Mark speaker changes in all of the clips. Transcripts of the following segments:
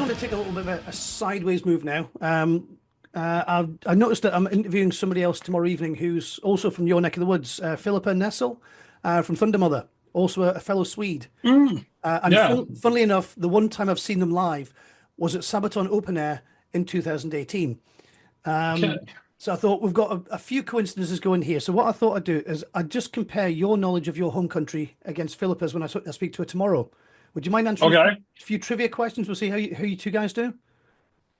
Speaker 1: want to take a little bit of a sideways move now. I noticed that I'm interviewing somebody else tomorrow evening who's also from your neck of the woods, Filippa Nässil from Thundermother, also a fellow Swede. And
Speaker 2: Yeah.
Speaker 1: funnily enough, the one time I've seen them live was at Sabaton Open Air in 2018.
Speaker 2: Okay.
Speaker 1: So I thought we've got a few coincidences going here. So what I thought I'd do is I'd just compare your knowledge of your home country against Philippa's when I speak to her tomorrow. Would you mind answering
Speaker 2: Okay.
Speaker 1: a few trivia questions? We'll see how you two guys do.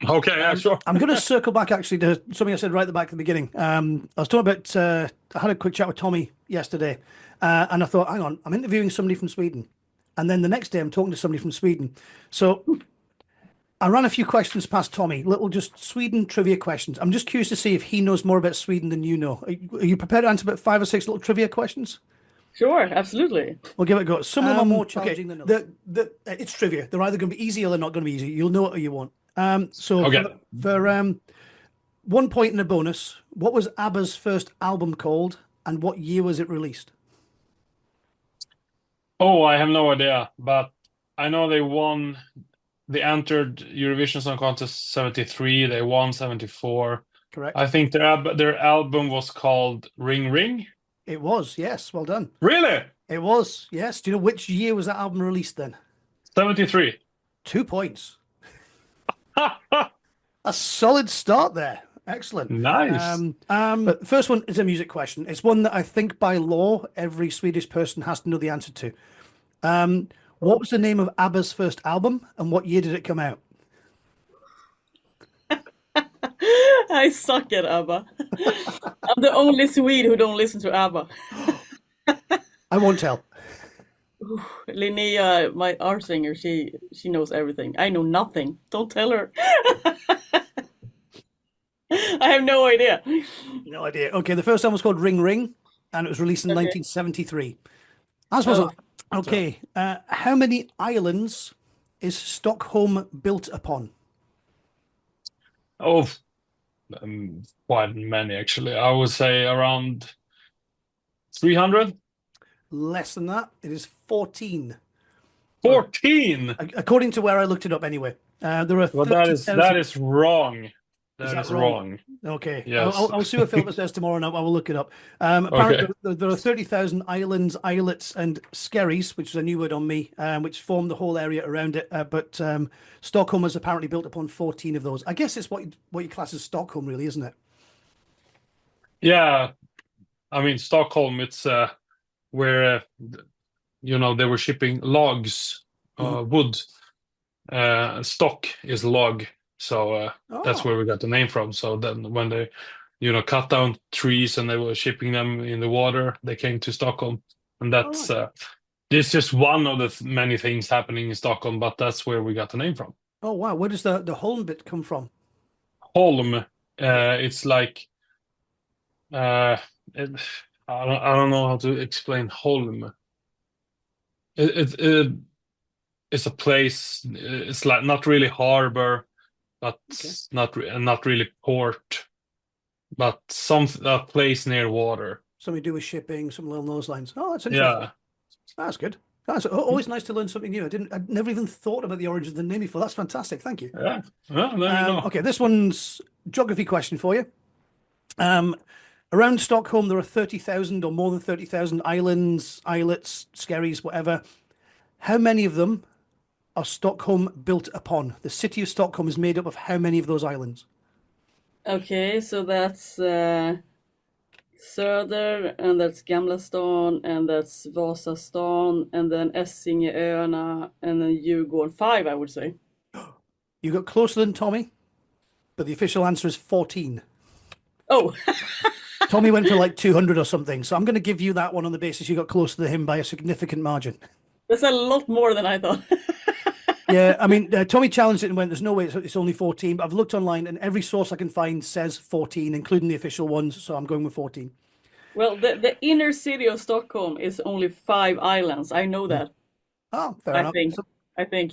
Speaker 2: Okay. Yeah. Sure.
Speaker 1: I'm going to circle back actually to something I said right at the back at the beginning. I was talking about, I had a quick chat with Tommy yesterday, and I thought, hang on, I'm interviewing somebody from Sweden. And then the next day I'm talking to somebody from Sweden. So I ran a few questions past Tommy, little just Sweden trivia questions. I'm just curious to see if he knows more about Sweden than you know. Are you prepared to answer about 5 or 6 little trivia questions?
Speaker 3: Sure, absolutely.
Speaker 1: We'll give it a go. Some of them are more challenging than others. It's trivia. They're either going to be easy or they're not going to be easy. You'll know it or you won't. So
Speaker 2: Okay.
Speaker 1: for 1 point and a bonus, what was ABBA's first album called and what year was it released?
Speaker 2: Oh, I have no idea, but I know they won. They entered Eurovision Song Contest 73. They won 74.
Speaker 1: Correct.
Speaker 2: I think their album was called Ring Ring.
Speaker 1: It was, yes. Well done.
Speaker 2: Really?
Speaker 1: It was, yes. Do you know which year was that album released then?
Speaker 2: 73.
Speaker 1: 2 points. A solid start there. Excellent.
Speaker 2: Nice.
Speaker 1: But the first one is a music question. It's one that I think by law every Swedish person has to know the answer to. What was the name of ABBA's first album and what year did it come out?
Speaker 3: I suck at ABBA. I'm the only Swede who don't listen to ABBA.
Speaker 1: I won't tell.
Speaker 3: Linnea, our singer, she knows everything. I know nothing. Don't tell her. I have no idea.
Speaker 1: No idea. Okay, the first album was called Ring Ring and it was released in 1973. As was okay. How many islands is Stockholm built upon?
Speaker 2: Oh, quite many actually. I would say around 300.
Speaker 1: Less than that. It is 14.
Speaker 2: 14.
Speaker 1: According to where I looked it up anyway. There are
Speaker 2: Well,
Speaker 1: 30,000.
Speaker 2: that is wrong.
Speaker 1: Is
Speaker 2: That
Speaker 1: that
Speaker 2: is
Speaker 1: wrong?
Speaker 2: wrong.
Speaker 1: Okay.
Speaker 2: Yes.
Speaker 1: I'll see what Philippa says tomorrow and I will look it up. Apparently
Speaker 2: Okay.
Speaker 1: there are 30,000 islands, islets, and skerries, which is a new word on me, which form the whole area around it. But Stockholm is apparently built upon 14 of those. I guess it's what you class as Stockholm, really, isn't it?
Speaker 2: Yeah. I mean, Stockholm, it's where they were shipping logs, wood. Stock is log, so that's where we got the name from. So then when they, cut down trees and they were shipping them in the water, they came to Stockholm, and that's it's just one of the many things happening in Stockholm, but that's where we got the name from.
Speaker 1: Oh, wow. Where does the Holm bit come from?
Speaker 2: Holm, it's like I don't know how to explain Holm. It's a place. It's like not really harbor, but not really port, but a place near water.
Speaker 1: Something to do with shipping, something along those lines. Oh, that's interesting.
Speaker 2: Yeah.
Speaker 1: That's good. That's always nice to learn something new. I'd never even thought about the origin of the name before. That's fantastic. Thank you.
Speaker 2: Yeah. Well, there you go.
Speaker 1: Okay, this one's geography question for you. Around Stockholm, there are 30,000 or more than 30,000 islands, islets, skerries, whatever. How many of them are Stockholm built upon? The city of Stockholm is made up of how many of those islands?
Speaker 3: Okay, so that's Söder, and that's Gamla stan, and that's Vasastan, and then Essingeöarna, and then Djurgården. 5, I would say.
Speaker 1: You got closer than Tommy, but the official answer is 14.
Speaker 3: Oh,
Speaker 1: Tommy went for like 200 or something, so I'm going to give you that one on the basis you got closer to him by a significant margin.
Speaker 3: that's a lot more than I thought.
Speaker 1: Yeah, I mean, Tommy challenged it and went, there's no way it's only 14, but I've looked online and every source I can find says 14, including the official ones, so I'm going with 14.
Speaker 3: Well, the inner city of Stockholm is only 5 islands. I know that.
Speaker 1: Oh, fair
Speaker 3: I
Speaker 1: enough.
Speaker 3: think.
Speaker 1: So,
Speaker 3: I think.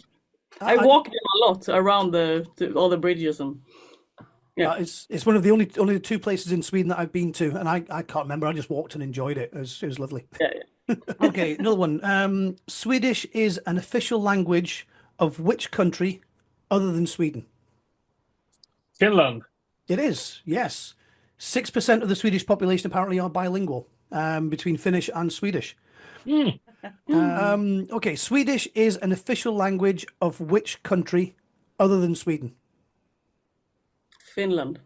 Speaker 3: I walked them a lot around all the bridges and. Yeah.
Speaker 1: It's one of the only 2 places in Sweden that I've been to, and I can't remember. I just walked and enjoyed it. It was lovely.
Speaker 3: Yeah.
Speaker 1: Okay, another one. Swedish is an official language of which country other than Sweden?
Speaker 2: Finland.
Speaker 1: It is, yes. 6% of the Swedish population apparently are bilingual between Finnish and Swedish. Okay, Swedish is an official language of which country other than Sweden?
Speaker 3: Finland.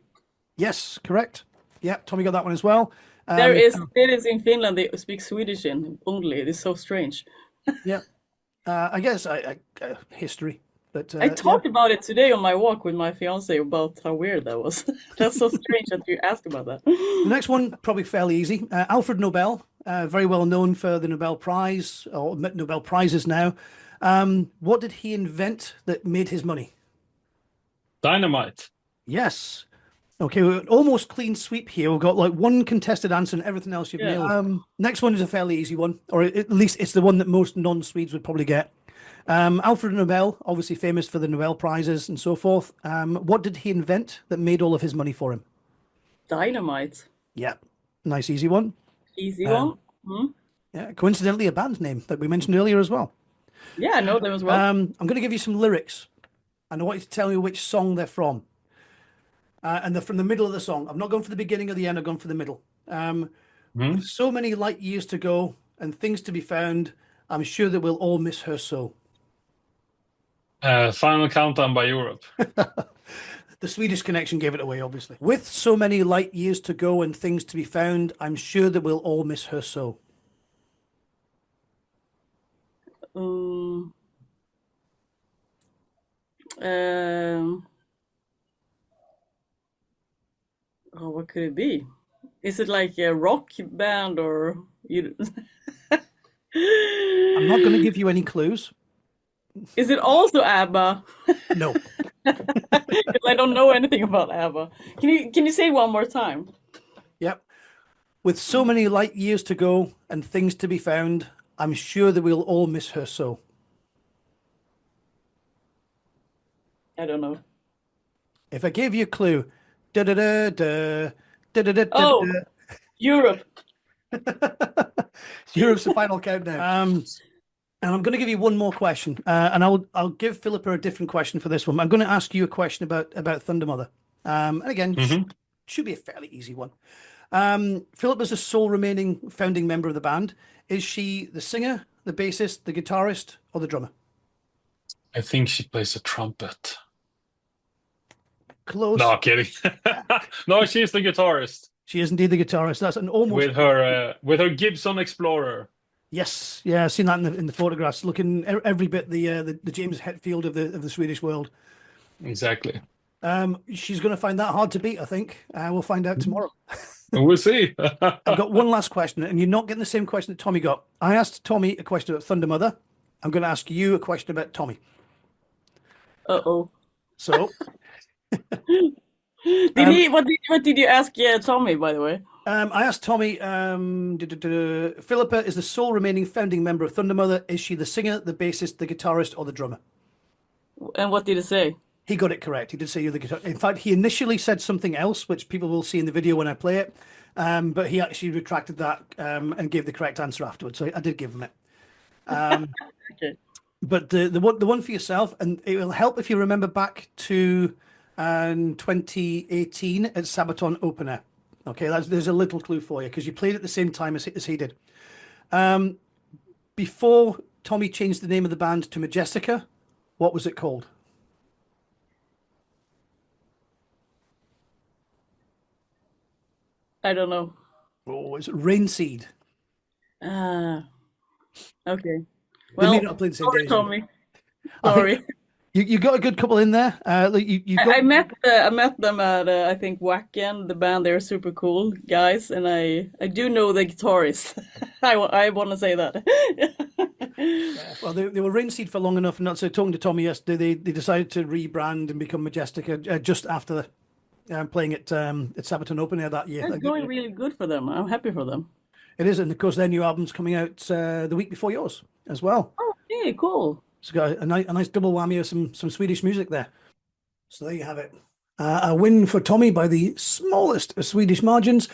Speaker 1: Yes, correct. Yeah, Tommy got that one as well.
Speaker 3: There is cities in Finland they speak Swedish in only. It is so strange.
Speaker 1: Yeah. I guess history. But
Speaker 3: I talked about it today on my walk with my fiance about how weird that was. That's so strange that you asked about that.
Speaker 1: The next one, probably fairly easy. Alfred Nobel, very well known for the Nobel Prize, or Nobel Prizes now. What did he invent that made his money?
Speaker 2: Dynamite.
Speaker 1: Yes. Okay, we're almost clean sweep here. We've got like one contested answer and everything else you've nailed. Next one is a fairly easy one, or at least it's the one that most non-Swedes would probably get. Alfred Nobel, obviously famous for the Nobel Prizes and so forth. What did he invent that made all of his money for him?
Speaker 3: Dynamite.
Speaker 1: Yeah, nice easy one.
Speaker 3: Easy one.
Speaker 1: Yeah, coincidentally a band name that we mentioned earlier as well.
Speaker 3: Yeah, I know them as well.
Speaker 1: I'm going to give you some lyrics, and I want you to tell me which song they're from. And they're from the middle of the song. I've not gone for the beginning or the end, I've gone for the middle. With so many light years to go and things to be found, I'm sure that we'll all miss her so.
Speaker 2: Final Countdown by Europe.
Speaker 1: The Swedish connection gave it away, obviously. With so many light years to go and things to be found, I'm sure that we'll all miss her so.
Speaker 3: Oh, what could it be? Is it like a rock band or you?
Speaker 1: I'm not going to give you any clues.
Speaker 3: Is it also ABBA?
Speaker 1: No.
Speaker 3: Because I don't know anything about ABBA. Can you say one more time?
Speaker 1: Yep. With so many light years to go and things to be found, I'm sure that we'll all miss her so.
Speaker 3: I don't know.
Speaker 1: If I gave you a clue, da da da da da da da.
Speaker 3: Oh, Europe.
Speaker 1: Europe's the final countdown. And I'm going to give you one more question, and I'll give Filippa a different question for this one. I'm going to ask you a question about Thundermother. And again, should be a fairly easy one. Filippa's the sole remaining founding member of the band. Is she the singer, the bassist, the guitarist, or the drummer?
Speaker 2: I think she plays a trumpet.
Speaker 1: Close.
Speaker 2: No, kidding. No, she's the guitarist.
Speaker 1: She is indeed the guitarist. That's an almost
Speaker 2: with her Gibson Explorer.
Speaker 1: Yes, yeah, I've seen that in the photographs. Looking every bit the James Hetfield of the Swedish world.
Speaker 2: Exactly.
Speaker 1: She's going to find that hard to beat, I think. We'll find out tomorrow.
Speaker 2: We'll see.
Speaker 1: I've got one last question, and you're not getting the same question that Tommy got. I asked Tommy a question about Thundermother. I'm going to ask you a question about Tommy.
Speaker 3: Uh-oh.
Speaker 1: So,
Speaker 3: what did you ask Tommy, by the way?
Speaker 1: I asked Tommy, Filippa is the sole remaining founding member of Thundermother. Is she the singer, the bassist, the guitarist, or the drummer?
Speaker 3: And what did he say?
Speaker 1: He got it correct. He did say you're the guitar. In fact, he initially said something else, which people will see in the video when I play it. But he actually retracted that and gave the correct answer afterwards. So I did give him it.
Speaker 3: Okay.
Speaker 1: But the one for yourself, and it will help if you remember back to 2018 at Sabaton Open Air. Okay, there's a little clue for you because you played at the same time as he did. Before Tommy changed the name of the band to Majestica, what was it called?
Speaker 3: I don't know.
Speaker 1: Oh, it's Rainseed.
Speaker 3: Okay.
Speaker 1: They
Speaker 3: Well,
Speaker 1: may not have played the same
Speaker 3: sorry,
Speaker 1: days.
Speaker 3: Tommy.
Speaker 1: I
Speaker 3: Sorry.
Speaker 1: think you got a good couple in there.
Speaker 3: I met them at I think Wacken, the band. They're super cool guys, and I do know the guitarist. I want to say that.
Speaker 1: Well, they were Rainseed for long enough, and not so. Talking to Tommy yesterday, they decided to rebrand and become Majestica just after playing at Sabaton Open Air that year.
Speaker 3: It's going really good for them. I'm happy for them.
Speaker 1: It is, and of course their new album's coming out the week before yours as well.
Speaker 3: Oh, okay, cool.
Speaker 1: It's got a nice double whammy of some Swedish music there. So there you have it. A win for Tommy by the smallest of Swedish margins.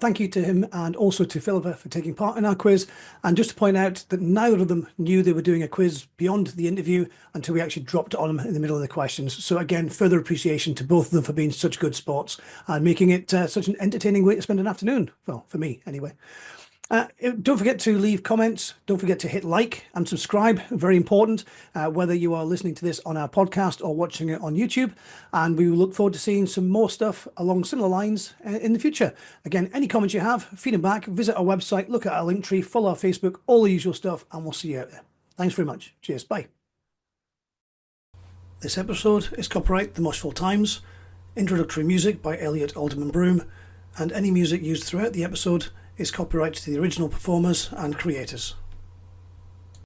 Speaker 1: Thank you to him and also to Filippa for taking part in our quiz. And just to point out that neither of them knew they were doing a quiz beyond the interview until we actually dropped it on them in the middle of the questions. So again, further appreciation to both of them for being such good sports and making it such an entertaining way to spend an afternoon. Well, for me anyway. Don't forget to leave comments. Don't forget to hit like and subscribe. Very important, whether you are listening to this on our podcast or watching it on YouTube. And we will look forward to seeing some more stuff along similar lines in the future. Again, any comments you have, feed them back. Visit our website, look at our link tree, follow our Facebook, all the usual stuff, and we'll see you out there. Thanks very much. Cheers. Bye. This episode is copyright The Moshful Times. Introductory music by Elliot Alderman Broom. And any music used throughout the episode is copyright to the original performers and creators.